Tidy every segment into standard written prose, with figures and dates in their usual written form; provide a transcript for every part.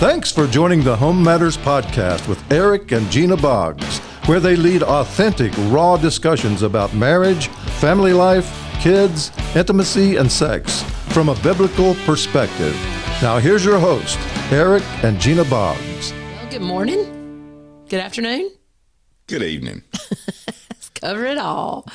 Thanks for joining the HomeMatters podcast with Eric and Gina Boggs, where they lead authentic, raw discussions about marriage, family life, kids, intimacy, and sex from a biblical perspective. Now here's your host, Eric and Gina Boggs. Well, good morning, good afternoon, good evening. Let's cover it all.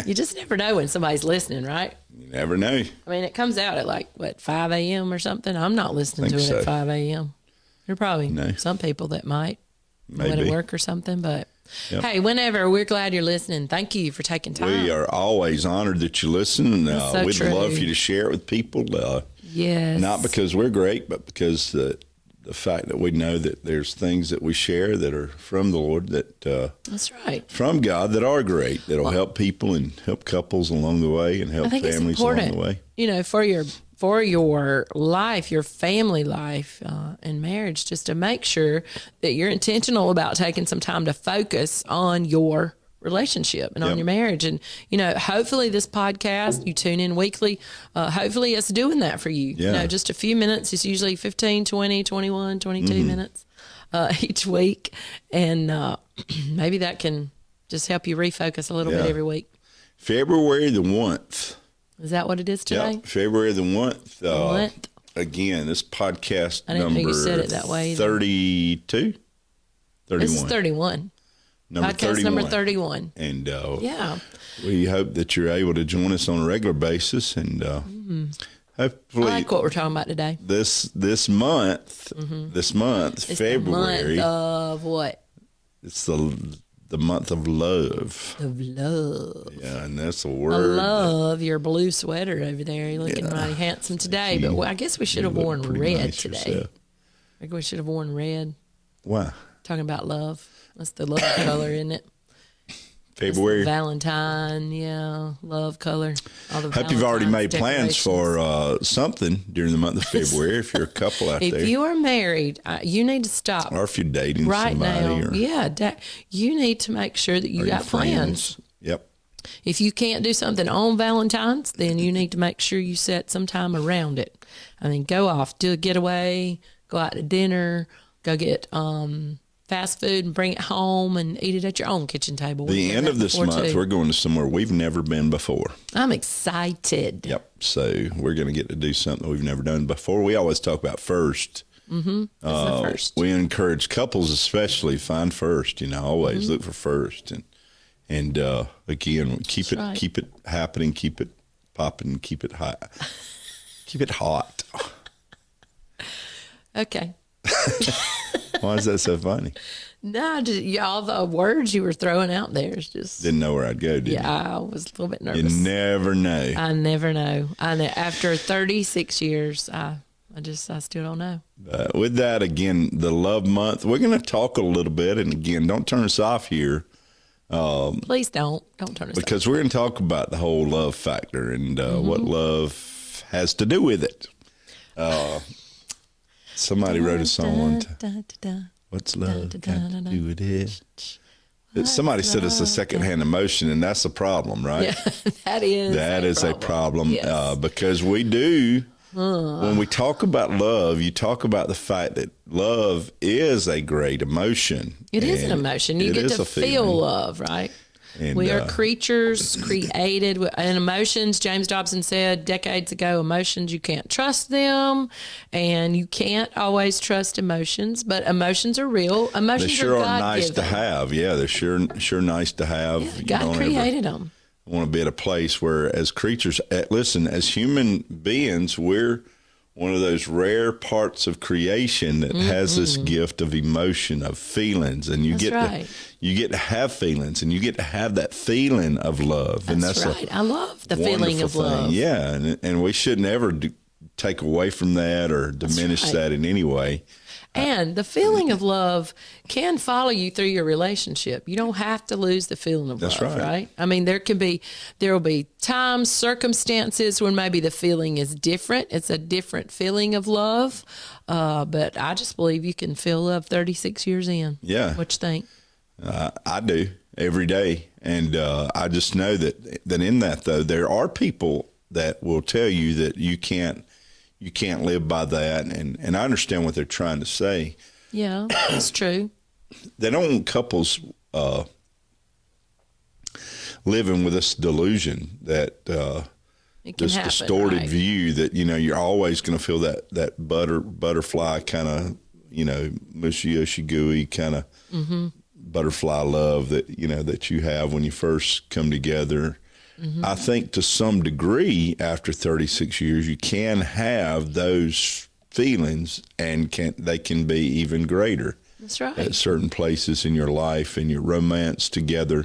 You just never know when somebody's listening, right? You never know. I mean, it comes out at like, 5 a.m. or something? I'm not listening to it at 5 a.m. There are probably some people that might go to work or something, but hey, whenever, we're glad you're listening. Thank you for taking time. We are always honored that you listen. So we'd true. love for you to share it with people. Yes. Not because we're great, but because the fact that we know that there's things that we share that are from the Lord, that that's right, from God, that are great, that'll help people and help couples along the way and help families along the way. You know, for your life, your family life, and marriage, just to make sure that you're intentional about taking some time to focus on your relationship and on your marriage. And, you know, hopefully this podcast, you tune in weekly, hopefully it's doing that for you. You know, just a few minutes. It's usually 15, 20, 21, 22 minutes each week. And maybe that can just help you refocus a little bit every week. February the 1th. Is that what it is today? Yeah, February the 1st. Again, this podcast I didn't think you said it that way. 32? 31. This is 31. Number Podcast 31. number 31. And we hope that you're able to join us on a regular basis. And hopefully, I like what we're talking about today. This month, It's February. the month of what? It's the month of love. Of love. Yeah, and that's a word. I love your blue sweater over there. You're looking mighty handsome today. But I guess we should have worn red nice today. Yourself. I think we should have worn red. Why? Talking about love. That's the love color, isn't it? February. Valentine, love color. All the Hope you've already made plans decorations. for something during the month of February if you're a couple out there. If you are married, you need to stop. Or if you're dating right somebody. now. You need to make sure that you got plans. Yep. If you can't do something on Valentine's, then you need to make sure you set some time around it. I mean, go off, do a getaway, go out to dinner, go get fast food and bring it home and eat it at your own kitchen table. The end of this month, we're going to somewhere we've never been before. I'm excited. Yep. So we're going to get to do something we've never done before. We always talk about first. The first. We encourage couples especially, find first, always look for first. And again, keep it happening, keep it popping, keep it hot. Keep it hot. Okay. Why is that so funny? No, all the words you were throwing out there is just... Didn't know where I'd go, did you? Yeah, I was a little bit nervous. You never know. I never know. After 36 years, I still don't know. With that, again, the love month, we're going to talk a little bit. And again, don't turn us off here. Please don't turn us off. Because we're going to talk about the whole love factor and what love has to do with it. Somebody wrote a song. What's love got to do with it? Somebody said it's a secondhand emotion, and that's a problem, right? Yeah, that is a problem. Yes. Because we do, when we talk about love, you talk about the fact that love is a great emotion. It is an emotion. You get to feel love, right? And, we are creatures created and emotions. James Dobson said decades ago, emotions, you can't trust them, and you can't always trust emotions, but emotions are real. Emotions they sure are nice to have. Yeah, they're sure nice to have. Yeah, God created them. I want to be at a place where as creatures, as human beings, we're one of those rare parts of creation that has this gift of emotion, of feelings, and you get to have feelings, and you get to have that feeling of love. And that's right. I love the feeling of love. Yeah, and we should never take away from that or diminish that in any way. And the feeling of love can follow you through your relationship. You don't have to lose the feeling of love, right? I mean, there will be times, circumstances when maybe the feeling is different. It's a different feeling of love. But I just believe you can feel love 36 years in. Yeah. What you think? I do every day. And I just know that in that, though, there are people that will tell you that you can't you can't live by that. And I understand what they're trying to say. Yeah, that's true. They don't want couples living with this delusion that this happen, distorted right? view that, you're always going to feel that butterfly kind of, mushy gooey kind of butterfly love that, that you have when you first come together. I think to some degree, after 36 years, you can have those feelings, and they can be even greater. That's right. At certain places in your life and your romance together.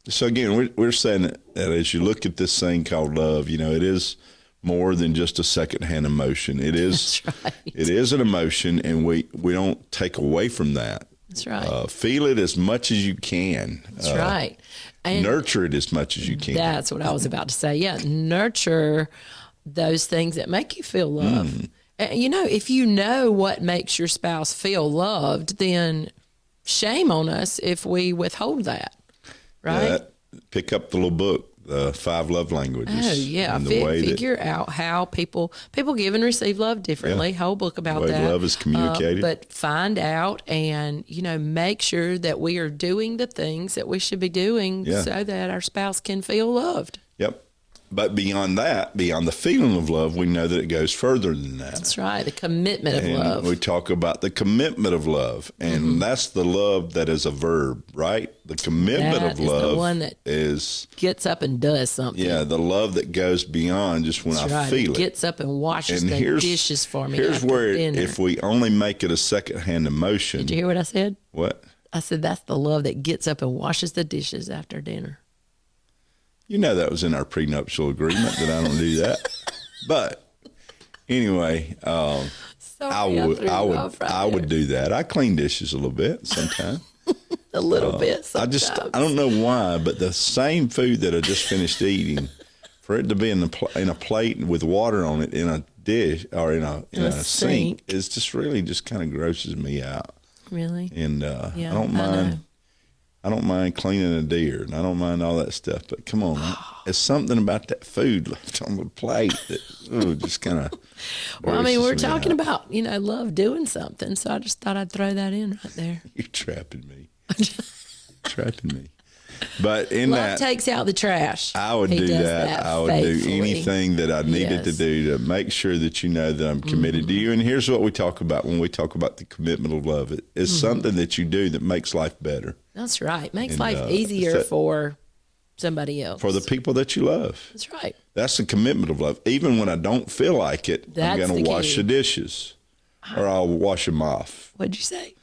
So again, we're saying that as you look at this thing called love, it is more than just a secondhand emotion. It is. That's right. It is an emotion, and we don't take away from that. That's right. Feel it as much as you can. That's right. And nurture it as much as you can. that's what I was about to say. Yeah, nurture those things that make you feel love. If you know what makes your spouse feel loved, then shame on us if we withhold that, right? Pick up the little book, the 5 love languages. Oh, yeah. And the way figure out how people give and receive love differently. Whole book about the way that. love is communicated. But find out and, make sure that we are doing the things that we should be doing so that our spouse can feel loved. Yep. But beyond that, beyond the feeling of love, we know that it goes further than that. That's right. The commitment of love. We talk about the commitment of love, and that's the love that is a verb, right? The commitment That of is love the one that gets up and does something. Yeah, the love that goes beyond just when That's I right. feel It it. gets up and washes And the here's- dishes for me. Here's after where, dinner. if we only make it a secondhand emotion. Did you hear what I said? What? I said that's the love that gets up and washes the dishes after dinner. That was in our prenuptial agreement that I don't do that. But anyway, Sorry, I would do that. I clean dishes a little bit sometimes. a little bit. Sometimes. I don't know why, but the same food that I just finished eating, for it to be in a plate with water on it in a dish or in a sink, is just really just kind of grosses me out. Really? And Yeah, I don't mind. know. I don't mind cleaning a deer, and I don't mind all that stuff. But come on, it's something about that food left on the plate that just kind of. Well, we're talking about love doing something, so I just thought I'd throw that in right there. You're trapping me. Trapping me. But in Love that, takes out the trash. I would He do does that. I would do faithfully. anything that I needed to Yes. do to make sure that that I'm committed to you. And here's what we talk about when we talk about the commitment of love. It's something that you do that makes life better That's right. Makes And, life easier for somebody else. for the people that you love. That's right. That's the commitment of love. Even when I don't feel like it, I'm That's going the to wash key. the dishes, or I'll wash them off. What'd you say?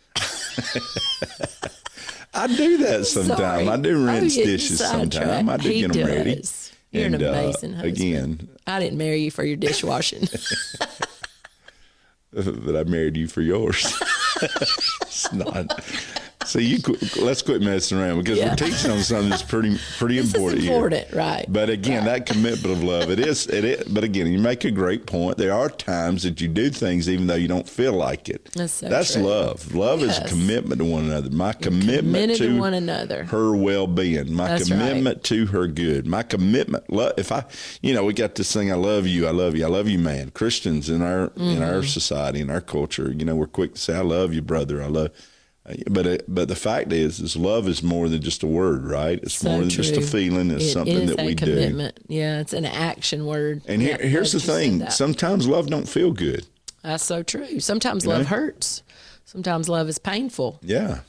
I do that sometimes. Sorry. I do rinse you dishes sidetracked. sometimes. I do He get them ready. does. You're an And, amazing husband. again, I didn't marry you for your dishwashing. but I married you for yours. It's not. So let's quit messing around because Yeah. we're teaching on something that's pretty This important is here. important, right? But again, that commitment of love, it is. But again, you make a great point. There are times that you do things even though you don't feel like it. That's so true. love. Love is a Yes. commitment to one another. My commitment committed to to one another. her well-being. My That's commitment to her good. My commitment. If I, we got this thing. I love you. I love you. I love you, man. Christians in our Mm-hmm. society, in our culture, we're quick to say, "I love you, brother. I love." But the fact is love is more than just a word, right? It's So more than just a true. feeling. It's It something is that a we do. commitment. Yeah, it's an action word. And Yeah, here's the glad you said thing: that. sometimes love don't feel good. That's so true. Sometimes love hurts. Sometimes love is painful. Yeah,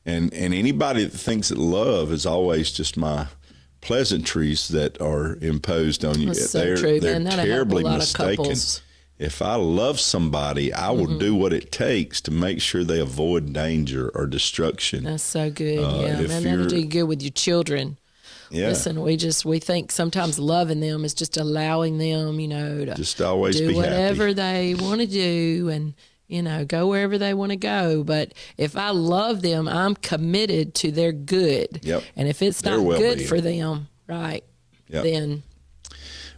and anybody that thinks that love is always just my pleasantries that are imposed on you, That's so they're, true, they're man. That'll help a terribly lot of mistaken. couples. If I love somebody, I will do what it takes to make sure they avoid danger or destruction. That's so good. Yeah, if man, that'll do you good with your children. Yeah, Listen, we think sometimes loving them is just allowing them, to just always do be whatever happy. they want to do and, go wherever they want to go. But if I love them, I'm committed to their good. Yep. And if it's Their not good well-being. for them, right, Yep. then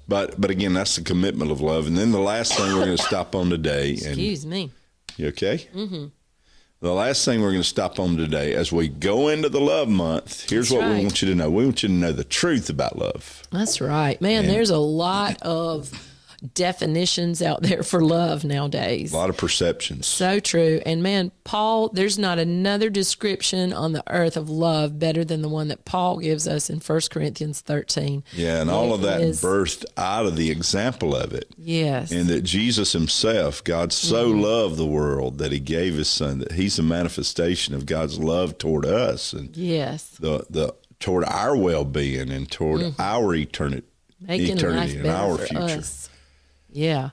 But again, that's the commitment of love. And then the last thing we're going to stop on today. And excuse me. you okay? Mm-hmm. The last thing we're going to stop on today, as we go into the love month, here's That's what we right. want you to know. We want you to know the truth about love. That's right, man. There's a lot of, definitions out there for love nowadays. A lot of perceptions. So true. And man, Paul, there's not another description on the earth of love better than the one that Paul gives us in 1 Corinthians 13. Yeah, and all of that birthed out of the example of it. Yes. And that Jesus himself, God so loved the world that he gave his son, that he's a manifestation of God's love toward us and yes, the toward our well-being and toward our eternity making life and better our for future. us. Yeah.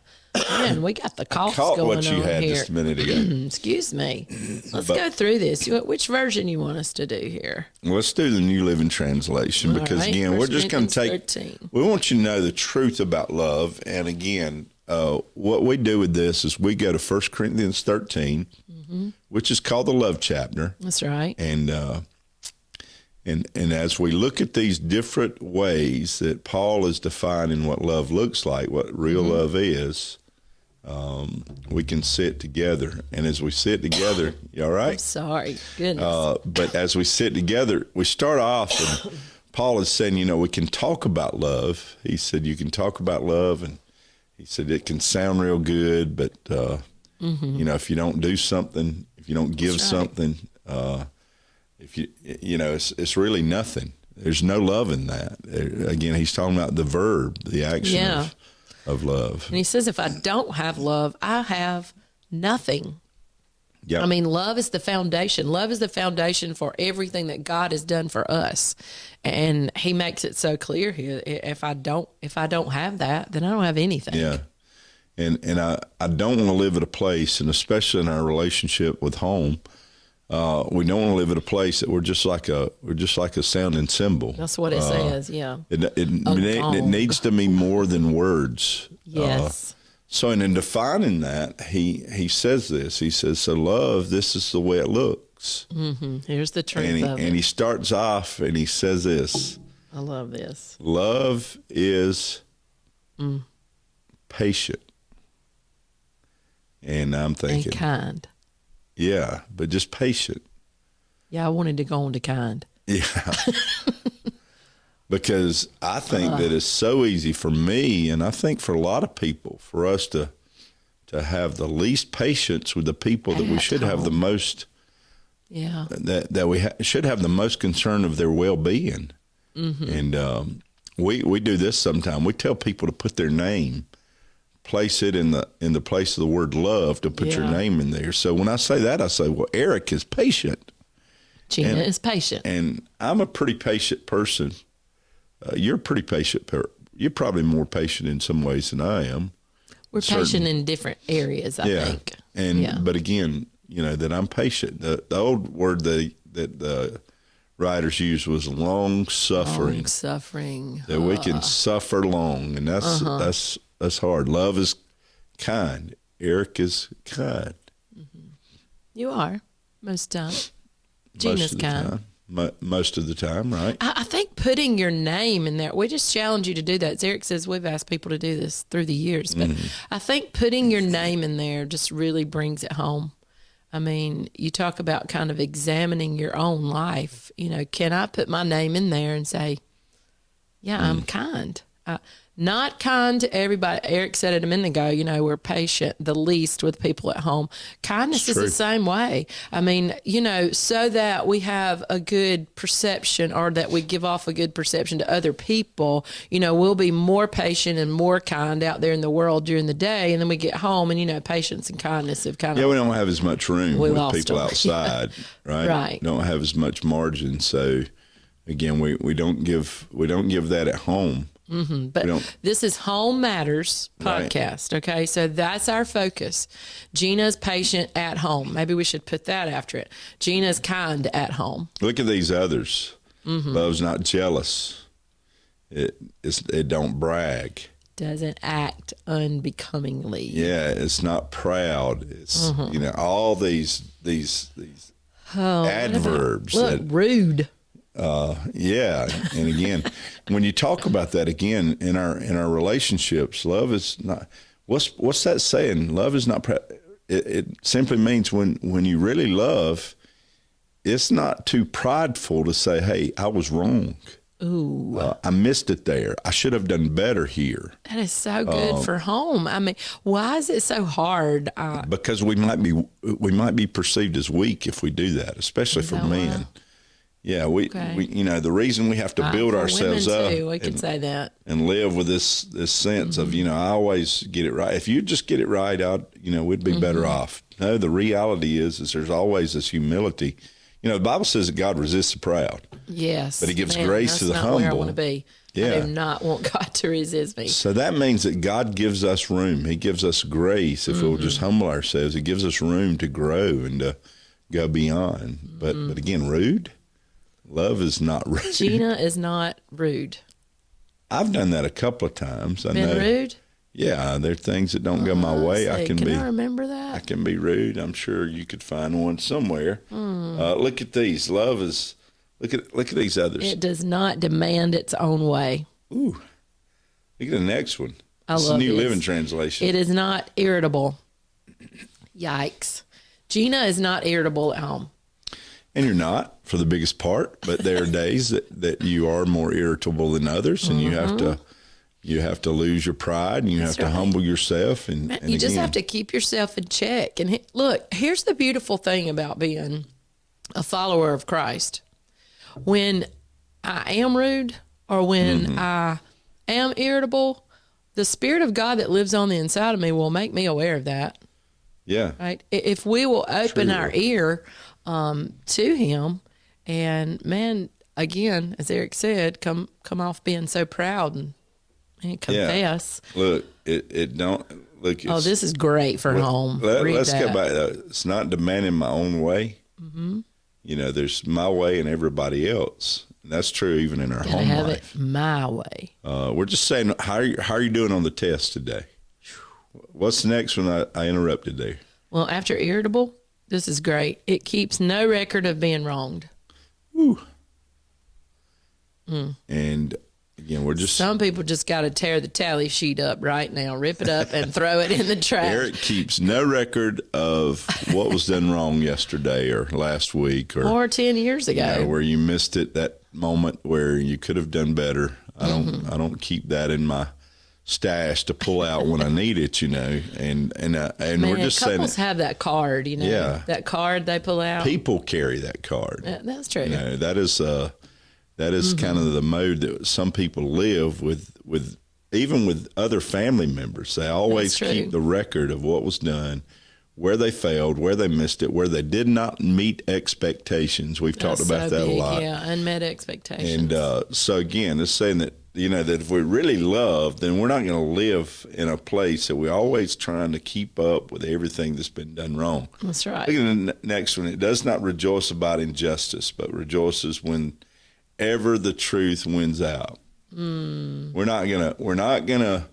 Man, we got the coughs Caught going what you on had here. just a minute ago. Excuse me. Let's go through this. Which version you want us to do here? Let's do the New Living Translation because, right, again, 1 we're just going to take, 13. we want you to know the truth about love. And, again, what we do with this is we go to 1 Corinthians 13, which is called the love chapter. That's right. And as we look at these different ways that Paul is defining what love looks like, what real love is, we can sit together. And as we sit together, you all right? I'm sorry. Goodness. But as we sit together, we start off, and Paul is saying, we can talk about love. He said, you can talk about love, and he said it can sound real good, but, if you don't do something, if you don't give something, if it's really nothing. There's no love in that. Again, he's talking about the verb, the action of love. And he says, if I don't have love, I have nothing. Yep. I mean, love is the foundation. Love is the foundation for everything that God has done for us. And he makes it so clear here. If I don't have that, then I don't have anything. Yeah. And I don't want to live at a place, and especially in our relationship with home, we don't want to live at a place that we're just like a sounding cymbal. That's what it says. Yeah. It needs to mean more than words. Yes. So in defining that, he says this. He says, so love, this is the way it looks. Here's the truth of it. And he starts off and he says this. I love this. Love is patient. And I'm thinking. And kind. Yeah, but just patient. Yeah, I wanted to go on to kind. Yeah. Because I think that it's so easy for me, and I think for a lot of people, for us to have the least patience with the people that we should have the most, that we should have the most concern of their well-being. And we do this sometimes. We tell people to put their name, place it in the place of the word love, to put your name in there. So when I say that, I say, well, Eric is patient. Gina is patient. And I'm a pretty patient person. You're pretty patient. You're probably more patient in some ways than I am. We're patient in different areas, I think. But again, that I'm patient. The old word that the writers used was long suffering. Long suffering. That we can suffer long, and that's hard. Love is kind. Eric is kind. You are most time. Gina's kind. Most of the time, right? I think putting your name in there, we just challenge you to do that. As Eric says, we've asked people to do this through the years, but I think putting your name in there just really brings it home. I mean, you talk about kind of examining your own life. Can I put my name in there and say, yeah, I'm kind. Not kind to everybody. Eric said it a minute ago, we're patient, the least with people at home. Kindness is the same way. I mean, so that we have a good perception, or that we give off a good perception to other people, we'll be more patient and more kind out there in the world during the day. And then we get home and, patience and kindness have kind of. Yeah, we don't have as much room with people them. outside, right? Right. Don't have as much margin. So again, we don't give that at home. But this is Home Matters podcast, okay? So that's our focus. Gina's patient at home. Maybe we should put that after it. Gina's kind at home. Look at these others. Love's not jealous. It don't brag. Doesn't act unbecomingly. Yeah, it's not proud. It's all these adverbs. Look, rude. And again, when you talk about that again in our relationships, love is not. What's that saying? Love is not. It simply means when you really love, it's not too prideful to say, "Hey, I was wrong." Ooh, I missed it there. I should have done better here. that is so good for home. I mean, why is it so hard? Because we might be perceived as weak if we do that, especially for men. Yeah, we the reason we have to build for ourselves women up too, we could say that. and live with this sense of, I always get it right. If you just get it right out, we'd be better off. No, the reality is there's always this humility. The Bible says that God resists the proud. Yes. But he gives grace to the that's humble. not where I want to be. Yeah. I do not want God to resist me. So that means that God gives us room. He gives us grace if we'll just humble ourselves. He gives us room to grow and to go beyond. But again, rude? Love is not rude. Gina is not rude. I've done that a couple of times. I know. Rude? Yeah, there are things that don't go my way. I Can I remember that? I can be rude. I'm sure you could find one somewhere. Look at these. Love is. Look at these others. It does not demand its own way. Ooh, look at the next one. I It's love the New this. Living Translation. It is not irritable. Yikes. Gina is not irritable at home. And you're not for the biggest part, but there are days that you are more irritable than others, and you have to lose your pride, and you have to humble yourself, and You just have to keep yourself in check. And look, here's the beautiful thing about being a follower of Christ. When I am rude or when I am irritable, the Spirit of God that lives on the inside of me will make me aware of that. Yeah. Right? If we will open our ear to Him, and man, again, as Eric said, come off being so proud and confess. Yeah. Look, it don't look. Oh, this is great for home. Let's go back. It's not demanding my own way. There's my way and everybody else. And that's true even in our Gotta home have life. it my way. We're just saying, how are you doing on the test today? What's the next one I interrupted there? Well, after irritable, this is great. It keeps no record of being wronged. Woo. And again, we're just Some people just got to tear the tally sheet up right now, rip it up, and throw it in the trash. Eric keeps no record of what was done wrong yesterday or last week or 10 years ago. where you missed it, that moment where you could have done better. I don't keep that in my stash to pull out when I need it, and Man, we're just saying couples have that card, Yeah. that card they pull out. people carry that card. That's true. That is kind of the mode that some people live with even with other family members. They always That's true. keep the record of what was done, where they failed, where they missed it, where they did not meet expectations. We've talked That's about so that big, a lot. Yeah, unmet expectations. And so again, it's saying that that if we really love, then we're not going to live in a place that we're always trying to keep up with everything that's been done wrong. That's right. Look at the next one. It does not rejoice about injustice, but rejoices whenever the truth wins out. We're not gonna.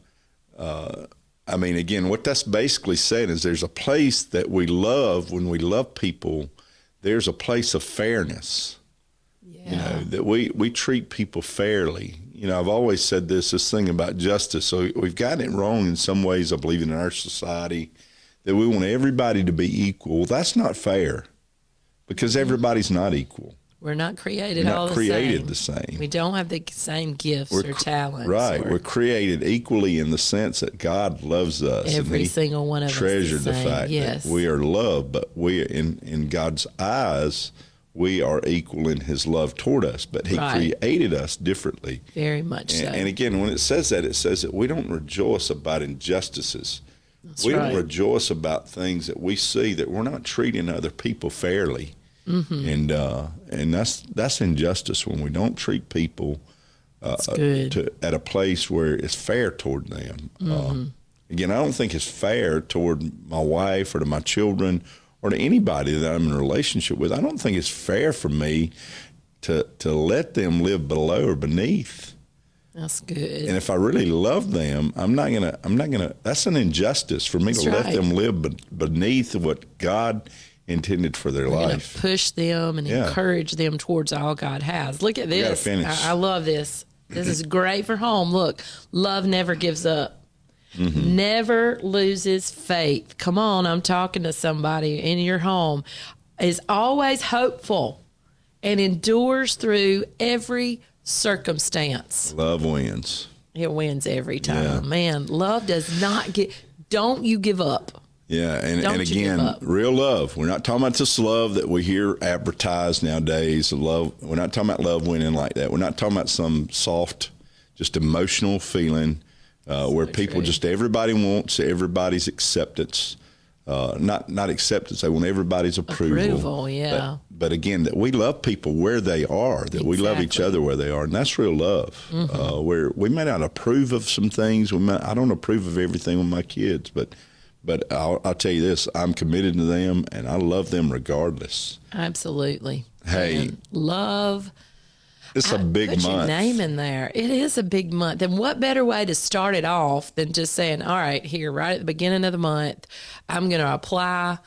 I mean, again, what that's basically saying is there's a place that we love when we love people. There's a place of fairness. Yeah. That we treat people fairly. I've always said this thing about justice. So we've gotten it wrong in some ways, I believe, in our society, that we want everybody to be equal. Well, that's not fair because everybody's not equal. We're not created We're all not the created same. the same. We don't have the same gifts or talents. Right. or We're created equally in the sense that God loves us. every and he single one of us. treasured the fact Yes. that we are loved, but we in God's eyes, we are equal in his love toward us, but he Right. created us differently. Very much so. And again, when it says that we don't rejoice about injustices. We right. don't rejoice about things that we see that we're not treating other people fairly. And that's injustice when we don't treat people good. at a place where it's fair toward them. Again, I don't think it's fair toward my wife or to my children or to anybody that I'm in a relationship with. I don't think it's fair for me to let them live below or beneath. That's good. And if I really love them, I'm not gonna. That's an injustice for me to let right. them live beneath what God intended for their We're gonna life. push them and encourage them towards all God has. Look at gotta this. finish. I love this. This is great for home. Look, love never gives up. Never loses faith. Come on, I'm talking to somebody in your home. Is always hopeful and endures through every circumstance. Love wins. It wins every time. Yeah. Man, love does not don't you give up. Yeah, and Don't you give again, up. real love. We're not talking about this love that we hear advertised nowadays. Love. We're not talking about love winning like that. We're not talking about some soft, just emotional feeling where people true. everybody wants everybody's acceptance. Not acceptance. They want everybody's approval. Yeah. But again, that we love people where they are. That we love each other where they are, and that's real love. Where we may not approve of some things. I don't approve of everything with my kids, but I'll tell you this: I'm committed to them, and I love them regardless. Absolutely. Hey, Man, love. it's a big Put your month. name in there. It is a big month. And what better way to start it off than just saying, all right, here, right at the beginning of the month, I'm going to apply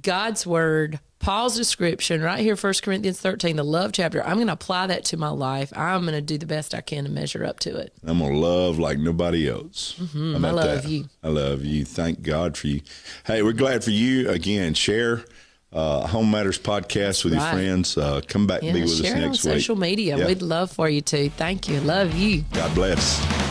God's word, Paul's description right here, 1 Corinthians 13, the love chapter. I'm going to apply that to my life. I'm going to do the best I can to measure up to it. I'm going to love like nobody else. How about I love that? you. I love you. Thank God for you. Hey, we're glad for you. Again, share Home Matters podcast with your friends. Come back and be with us share it on next week. social media. Yeah. We'd love for you to. Thank you. Love you. God bless.